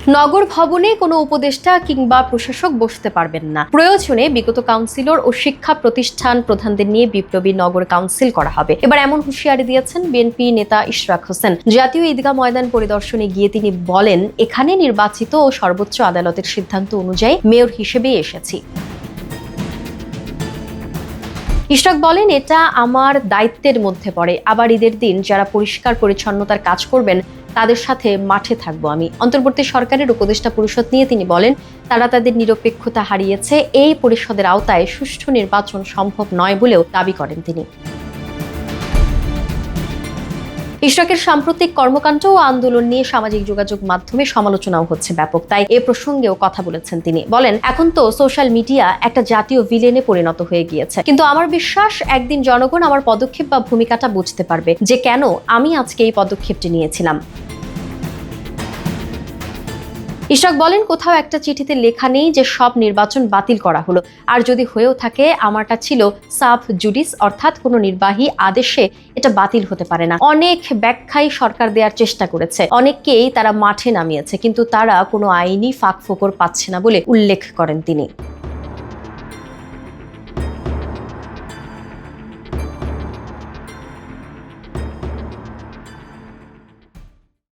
নগর ভবনে কোনো উপদেষ্টা কিংবা প্রশাসক বসতে পারবেন না। প্রয়োজনে বিগত কাউন্সিলর ও শিক্ষা প্রতিষ্ঠান প্রধানদের নিয়ে বিপ্লবী নগর কাউন্সিল করা হবে। এবার এমন হুঁশিয়ারি দিয়েছেন বিএনপি নেতা ইশরাক হোসেন। জাতীয় ঈদগাহ ময়দান পরিদর্শনে গিয়ে তিনি বলেন, এখানে নির্বাচিত ও সর্বোচ্চ আদালতের সিদ্ধান্ত অনুযায়ী মেয়র হিসেবেই এসেছি। ইশরাক বলেন, এটা আমার দায়িত্বের মধ্যে পড়ে। আবার ঈদের দিন যারা পরিষ্কার পরিচ্ছন্নতার কাজ করবেন তাদের সাথে মাঠে থাকবো আমি। অন্তর্বর্তী সরকারের উপদেষ্টা পরিষদ নিয়ে তিনি বলেন, তারা তাদের নিরপেক্ষতা হারিয়েছে। এই পরিষদের আওতায় সুষ্ঠু নির্বাচন সম্ভব নয় বলেও দাবি করেন তিনি। ইশরাকের সাম্প্রতিক কর্মকাণ্ড ও আন্দোলন নিয়ে সামাজিক যোগাযোগ মাধ্যমে সমালোচনাও হচ্ছে ব্যাপক। তাই এ প্রসঙ্গেও কথা বলেছেন তিনি। বলেন, এখন তো সোশ্যাল মিডিয়া একটা জাতীয় ভিলেনে পরিণত হয়ে গিয়েছে, কিন্তু আমার বিশ্বাস একদিন জনগণ আমার পদক্ষেপ বা ভূমিকাটা বুঝতে পারবে যে কেন আমি আজকে এই পদক্ষেপটি নিয়েছিলাম। ইশরাক বলেন, কোথাও একটা চিঠিতে লেখা নেই যে সব নির্বাচন বাতিল করা হলো। আর যদি হয়েও থাকে, আমারটা ছিল সাব জুডিস, অর্থাৎ কোনো নির্বাহী আদেশে এটা বাতিল হতে পারে না। অনেক ব্যাখ্যাই সরকার দেওয়ার চেষ্টা করেছে, অনেককেই তারা মাঠে নামিয়েছে, কিন্তু তারা কোনো আইনি ফাঁকফোকর পাচ্ছে না বলে উল্লেখ করেন তিনি।